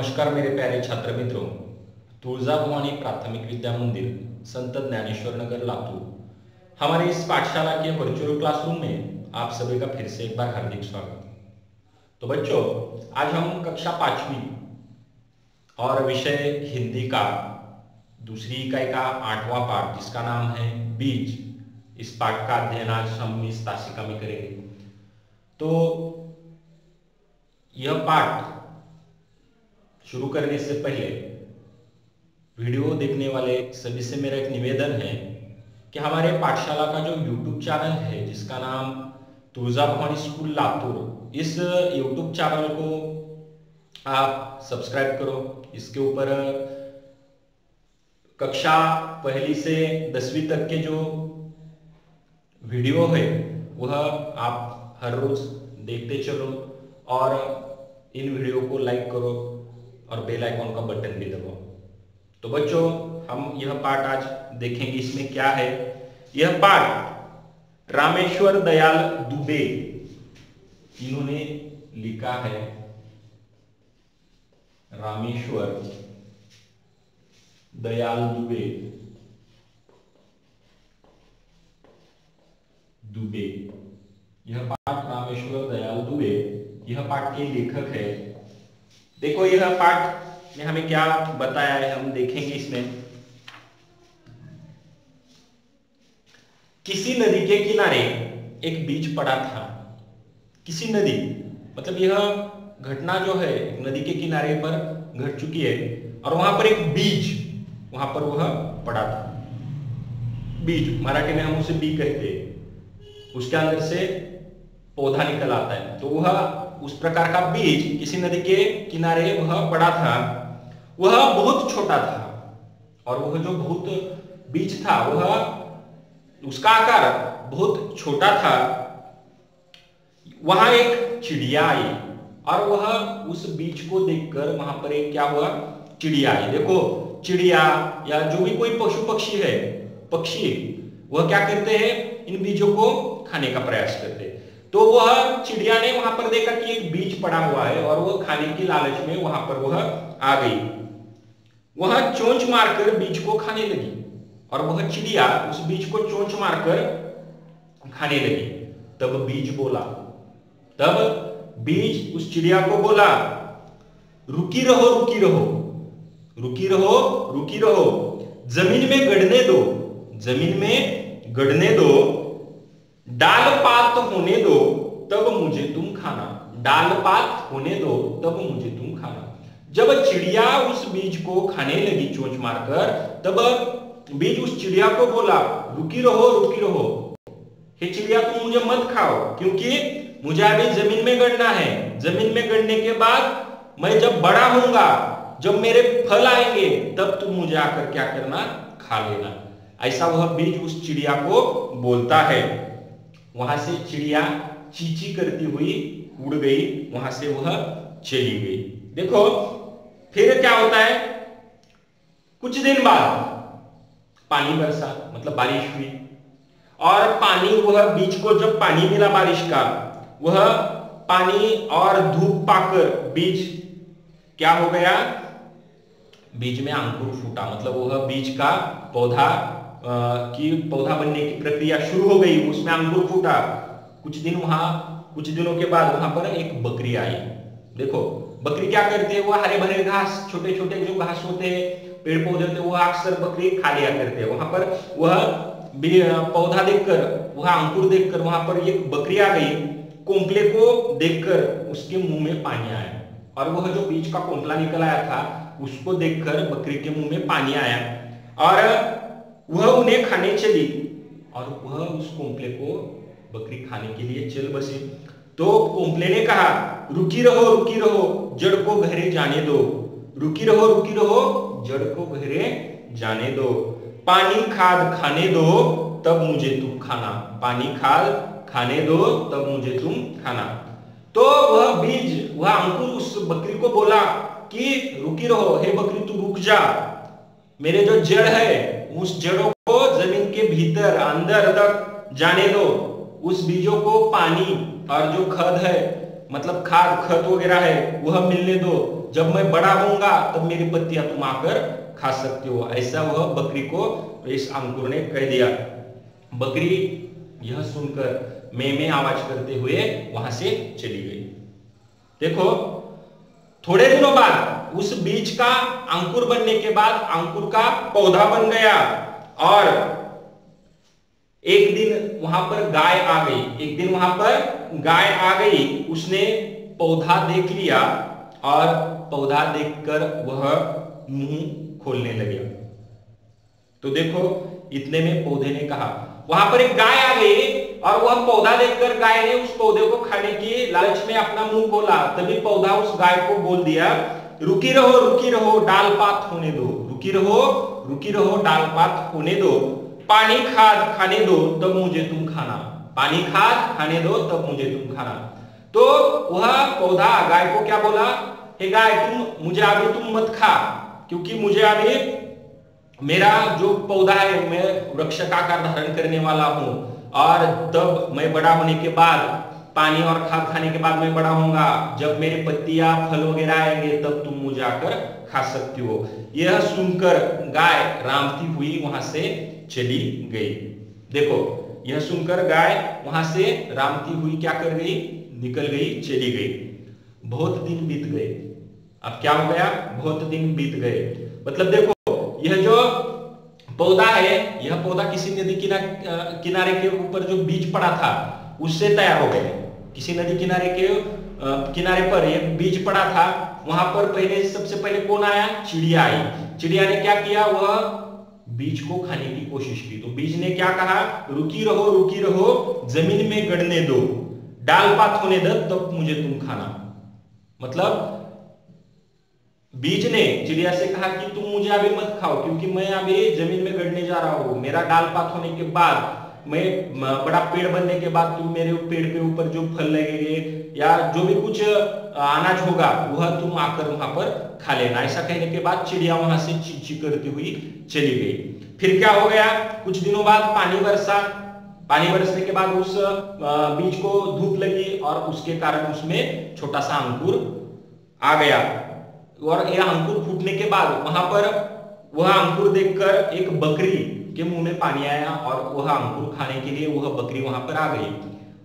नमस्कार मेरे प्यारे छात्र मित्रों। तुळजा भवानी प्राथमिक विद्या मंदिर, संत ज्ञानेश्वर नगर, लातूर। हमारे इस पाठशाला के वर्चुअल क्लासरूम में आप सभी का फिर से एक बार हार्दिक स्वागत। तो बच्चों, आज हम कक्षा 5वीं और विषय हिंदी का दूसरी इकाई का 8वां पाठ, जिसका नाम है बीज, इस पाठ का अध्ययन आज हम इस तासिका में करेंगे। तो यह पाठ शुरू करने से पहले वीडियो देखने वाले सभी से मेरा एक निवेदन है कि हमारे पाठशाला का जो YouTube चैनल है, जिसका नाम तुळजा भवानी स्कूल लातूर, इस YouTube चैनल को आप सब्सक्राइब करो। इसके ऊपर कक्षा 1 से 10वीं तक के जो वीडियो है वह आप हर रोज देखते चलो और इन वीडियो को लाइक करो और बेल आइकॉन का बटन भी दबाओ। तो बच्चों, हम यह पाठ आज देखेंगे। इसमें क्या है? यह पाठ रामेश्वर दयाल दुबे इन्होंने लिखा है। रामेश्वर दयाल दुबे, यह पाठ रामेश्वर दयाल दुबे, यह पाठ के लेखक है। देखो, यह पाठ में हमें क्या बताया है, हम देखेंगे। इसमें किसी नदी के किनारे एक बीज पड़ा था। किसी नदी मतलब यह घटना जो है नदी के किनारे पर घट चुकी है और वहां पर एक बीज, वहां पर वह पड़ा था। बीज मराठी में हम उसे बी कहते हैं। उसके अंदर से पौधा निकल आता है, तो वह उस प्रकार का बीज किसी नदी के किनारे वह पड़ा था। वह बहुत छोटा था और वह जो बहुत बीज था वह उसका आकार बहुत छोटा था। वहां एक चिड़िया आई और वह उस बीज को देखकर वहां पर एक क्या हुआ, चिड़िया आई। देखो, चिड़िया या जो भी कोई पशु पक्षी है, पक्षी, वह क्या करते हैं, इन बीजों को खाने का प्रयास करते हैं। तो वह चिड़िया ने वहां पर देखा कि एक बीज पड़ा हुआ है और वह खाने की लालच में वहां पर वह आ गई। वह चोंच मारकर बीज को खाने लगी और वह चिड़िया उस बीज को चोंच मारकर खाने लगी। तब बीज बोला, तब बीज उस चिड़िया को बोला, रुकी रहो, रुकी रहो, रुकी रहो, रुकी रहो, जमीन में गड़ने दो, जमीन में गड़ने दो, डाल पात होने दो, तब मुझे तुम खाना। डाल पात होने दो, तब मुझे तुम खाना। जब चिड़िया उस बीज को खाने लगी चोंच मारकर, तब बीज उस चिड़िया को बोला, रुकी रहो, रुकी रहो, हे चिड़िया, तुम मुझे मत खाओ, क्योंकि मुझे अभी जमीन में गड़ना है। जमीन में गड़ने के बाद मैं जब बड़ा होऊंगा, जब मेरे फल आएंगे, तब तुम मुझे आकर क्या करना, खा लेना। ऐसा वह बीज उस चिड़िया को बोलता है। वहां से चिड़िया चींची करती हुई उड़ गई, वहां से वह चली गई। देखो, फिर क्या होता है, कुछ दिन बाद पानी बरसा, मतलब बारिश हुई, और पानी, वह बीज को जब पानी मिला बारिश का, वह पानी और धूप पाकर बीज क्या हो गया, बीज में अंकुर फूटा। मतलब वह बीज का पौधा पौधा बनने की प्रक्रिया शुरू हो गई, उसमें अंकुर फूटा। कुछ दिनों के बाद वहां पर एक बकरी आई। देखो, बकरी क्या करती है, वो हरे भरे घास, छोटे छोटे जो घास होते हैं, पेड़ पौधे होते हैं, वह अक्सर बकरी खा लिया करते हैं। वहां पर वह पौधा देखकर, वह अंकुर देखकर वहां पर एक बकरी आ गई। कोंपले को देखकर उसके मुंह में पानी आया, और वह जो बीज का कोंपला निकल आया था, उसको देखकर बकरी के मुंह में पानी आया और वह उन्हें खाने चली, और वह उस कोंपले को बकरी खाने के लिए चल बसी। तो कोंपले ने कहा, रुकी रहो, रुकी रहो, जड़ को गहरे जाने दो, रुकी रहो, रुकी रहो, जड़ को गहरे जाने दो, पानी खाद खाने दो, तब मुझे तुम खाना। पानी खाद खाने दो, तब मुझे तुम खाना। तो वह बीज, वह अंकुर उस बकरी को बोला कि रुकी रहो, हे बकरी, तू रुक जा, मेरे जो जड़ है उस जड़ों को जमीन के भीतर अंदर तक जाने दो, उस बीजों को पानी और जो खाद है मतलब खाद खत वगैरह है वह मिलने दो, जब मैं बड़ा होऊंगा तब मेरी पत्तियां तुम आकर खा सकते हो। ऐसा वह बकरी को इस अंकुर ने कह दिया। बकरी यह सुनकर में आवाज करते हुए वहां से चली गई। देखो थोड़े दिनों बाद उस बीज का अंकुर बनने के बाद अंकुर का पौधा बन गया, और एक दिन वहां पर गाय आ गई। एक दिन वहां पर गाय आ गई, उसने पौधा देख लिया और पौधा देखकर वह मुंह खोलने लगे। तो देखो इतने में पौधे ने कहा, वहां पर एक गाय आ गई और वह पौधा देखकर गाय ने उस पौधे को खाने की लालच में अपना मुंह खोला। तभी पौधा उस गाय को बोल दिया, रुकी रहो डाल पात होने दो, रुकी रहो डाल पात होने दो, पानी खाद खाने दो तब मुझे तुम खाना, पानी खाद खाने दो तब मुझे तुम खाना। तो वह पौधा गाय को क्या बोला, हे गाय तुम मुझे अभी तुम मत खा, क्योंकि मुझे अभी मेरा जो पौधा है मैं वृक्ष का आकार धारण करने वाला हूं, और तब मैं बड़ा होने के बाद पानी और खाद खाने के बाद मैं बड़ा होऊंगा, जब मेरे पत्तियां फल वगैरह आएंगे तब तुम मुझे आकर खा सकती हो। यह सुनकर गाय रामती हुई वहां से चली गई। देखो यह सुनकर गाय वहां से रामती हुई क्या कर गई, निकल गई, चली गई। बहुत दिन बीत गए। अब क्या हो गया, बहुत दिन बीत गए। मतलब देखो यह जो पौधा है, यह पौधा किसी नदी किनारे के ऊपर जो बीज पड़ा था उससे तैयार हो गया। किसी नदी किनारे के किनारे पर एक बीज पड़ा था, वहां पर पहले सबसे पहले कौन आया, चिड़िया आई। चिड़िया ने क्या किया, वह बीज को खाने की कोशिश की। तो बीज ने क्या कहा, रुकी रहो जमीन में गड़ने दो, डाल पात होने दो तब मुझे तुम खाना। मतलब बीज ने चिड़िया से कहा कि तुम मुझे अभी मत खाओ, क्योंकि मैं अभी जमीन में गड़ने जा रहा हूं, मेरा डाल पात होने के बाद, मैं बड़ा पेड़ बनने के बाद तुम मेरे पेड़ के ऊपर जो फल लगेंगे या जो भी कुछ अनाज होगा वह तुम आकर वहां पर खा लेना। ऐसा कहने के बाद चिड़िया वहां से ची करती हुई चली गई। फिर क्या हो गया, कुछ दिनों बाद पानी बरसा। पानी बरसने के बाद उस बीज को धूप लगी और उसके कारण उसमें छोटा सा अंकुर आ गया, और यह अंकुर फूटने के बाद वहां पर वह अंकुर देखकर एक बकरी के मुंह में पानी आया और वह अंकुर खाने के लिए वह बकरी वहां पर आ गई।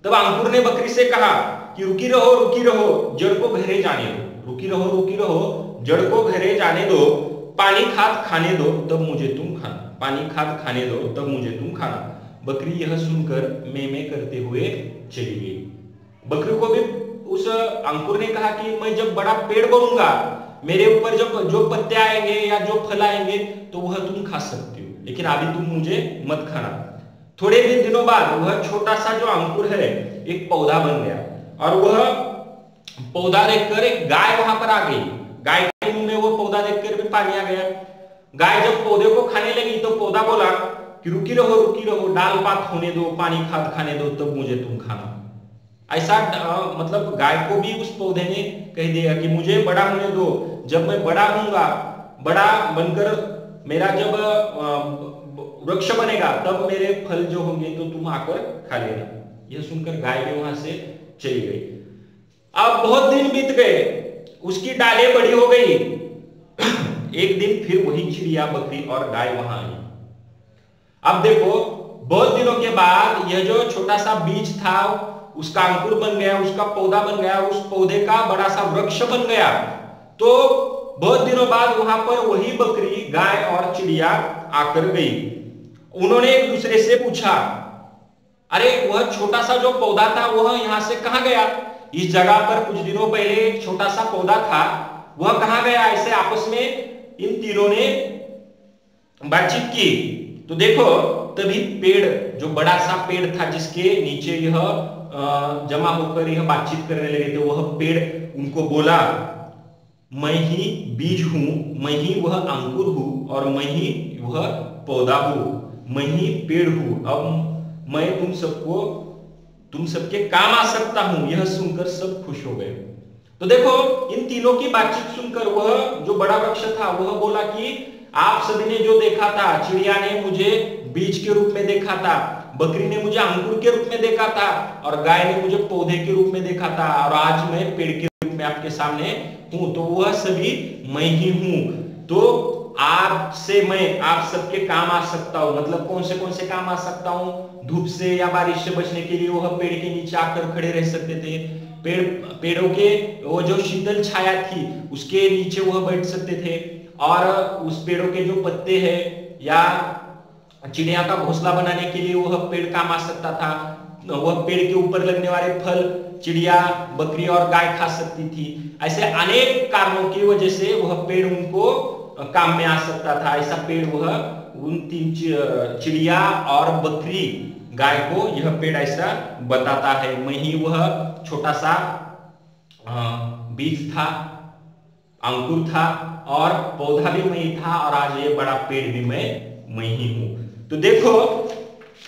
तब अंकुर ने बकरी से कहा कि रुकी रहो जड़ को गहरे जाने दो, रुकी रहो जड़ को गहरे जाने दो, पानी खाद खाने दो तब मुझे तुम खाना, पानी खाद खाने दो तब मुझे तुम खाना। बकरी यह सुनकर में करते हुए चली गई। बकरी को भी उस अंकुर ने कहा कि मैं जब बड़ा पेड़ बनूंगा, मेरे ऊपर जब जो पत्ते आएंगे या जो फल आएंगे तो वह तुम खा सकते हो, लेकिन अभी तुम मुझे मत खाना। थोड़े ही दिनों बाद वह छोटा सा जो अंकुर है एक पौधा बन गया, और वह पौधा देखकर एक गाय वहां पर आ गई। गाय के मुंह में वो पौधा देखकर भी पानी आ गया। गाय जब पौधे को खाने लगी तो पौधा बोला कि रुकी रहो डाल पात होने दो, पानी खाद खाने दो तब मुझे तुम खाना। ऐसा मतलब गाय को भी उस पौधे ने कह दिया कि मुझे बड़ा होने दो, जब मैं बड़ा होऊंगा, बड़ा बनकर मेरा जब वृक्ष बनेगा तब मेरे फल जो होंगे तो तुम आकर खा लेना। यह सुनकर गाय भी वहां से चली गई। अब बहुत दिन बीत गए, उसकी डालें बड़ी हो गई। एक दिन फिर वही चिड़िया, बकरी और गाय वहां आई। अब देखो बहुत दिनों के बाद यह जो छोटा सा बीज था उसका अंकुर बन गया, उसका पौधा बन गया, उस पौधे का बड़ा सा वृक्ष बन गया। तो बहुत दिनों बाद वहां पर वही बकरी, गाय और चिड़िया आकर गई। उन्होंने एक दूसरे से पूछा, अरे वह छोटा सा जो पौधा था वह यहां से कहां गया, इस जगह पर कुछ दिनों पहले एक छोटा सा पौधा था वह कहां गया। ऐसे आपस में इन तीनों ने बातचीत की। तो देखो तभी पेड़, जो बड़ा सा पेड़ था जिसके नीचे यह जमा होकर यह बातचीत करने लगे थे, वह पेड़ उनको बोला, मैं ही बीज हूं, मैं ही वह अंकुर हूं और मैं ही वह पौधा हूं, मैं ही पेड़ हूं। अब मैं तुम सबके काम आ सकता हूं। यह सुनकर सब खुश हो गए। तो देखो इन तीनों की बातचीत सुनकर वह जो बड़ा वृक्ष था वह बोला कि आप सभी ने जो देखा था, चिड़िया ने मुझे बीज के रूप में देखा था, बकरी ने मुझे अंकुर के रूप में देखा था और गाय ने मुझे पौधे के रूप में देखा था, और आज मैं पेड़ के रूप में आपके सामने हूं, तो वह सभी मैं ही हूं। तो आपसे मैं आप सबके काम आ सकता हूं। मतलब कौन से काम आ सकता हूं? धूप से या बारिश से बचने के लिए वह पेड़ के नीचे आकर खड़े रह सकते थे, पेड़ों के वो जो शीतल छाया थी उसके नीचे वह बैठ सकते थे, और उस पेड़ों के जो पत्ते हैं या चिड़िया का घोंसला बनाने के लिए वह पेड़ काम आ सकता था। वह पेड़ के ऊपर लगने वाले फल चिड़िया, बकरी और गाय खा सकती थी। ऐसे अनेक कारणों की वजह से वह पेड़ उनको काम में आ सकता था। ऐसा पेड़ वह उन 3 चिड़िया और बकरी गाय को यह पेड़ ऐसा बताता है। मैं ही वह छोटा सा बीज था, अंकुर था, और पौधा भी मैं ही था, और आज ये बड़ा पेड़ भी मैं ही हूं। तो देखो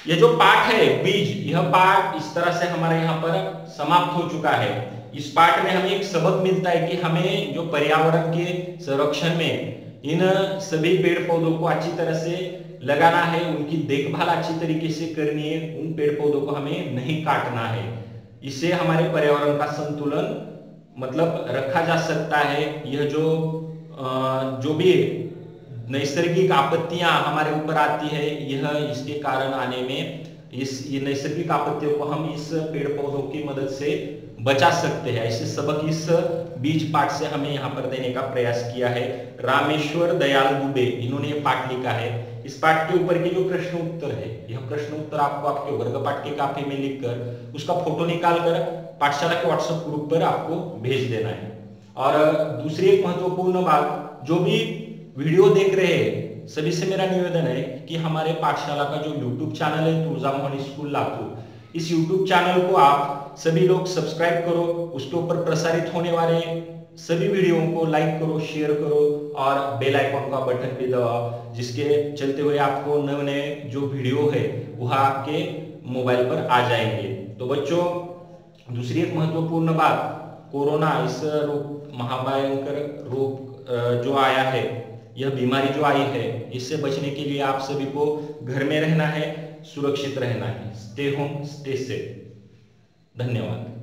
ये जो पाठ है बीज, यह पाठ इस तरह से हमारे यहाँ पर समाप्त हो चुका है। इस पाठ में हमें एक सबक मिलता है कि हमें जो पर्यावरण के संरक्षण में इन सभी पेड़ पौधों को अच्छी तरह से लगाना है, उनकी देखभाल अच्छी तरीके से करनी है, उन पेड़ पौधों को हमें नहीं काटना है। इससे हमारे पर्यावरण का संतुलन मतलब रखा जा सकता है। यह जो भी नैसर्गिक आपत्तियां हमारे ऊपर आती है, यह इसके कारण आने में ये नैसर्गिक आपत्तियों को हम इस पेड़ पौधों की मदद से बचा सकते हैं। ऐसे सबक इस बीज पाठ से हमें यहाँ पर देने का प्रयास किया है। रामेश्वर दयाल दुबे इन्होंने ये पाठ लिखा है। इस पाठ के ऊपर के जो प्रश्न उत्तर है, यह प्रश्न उत्तर आपको आपके वर्ग पाठ के कापी में लिखकर उसका फोटो निकालकर पाठशाला के व्हाट्सएप ग्रुप पर आपको भेज देना है। और दूसरी एक महत्वपूर्ण बात, जो भी वीडियो देख रहे हैं सभी से मेरा निवेदन है कि हमारे पाठशाला का जो यूट्यूब चैनल है तुळजामोहन स्कूल लातूर, इस यूट्यूब चैनल को आप सभी लोग सब्सक्राइब करो, उसके ऊपर प्रसारित होने वाले सभी वीडियो को लाइक करो, शेयर करो, और बेल आइकॉन का बटन भी दबाओ, जिसके चलते हुए आपको नए नए जो वीडियो है वह आपके मोबाइल पर आ जाएंगे। तो बच्चों, दूसरी एक महत्वपूर्ण बात, कोरोना इस महाभयंकर रोग जो आया है, यह बीमारी जो आई है, इससे बचने के लिए आप सभी को घर में रहना है, सुरक्षित रहना है। Stay home, stay safe. धन्यवाद।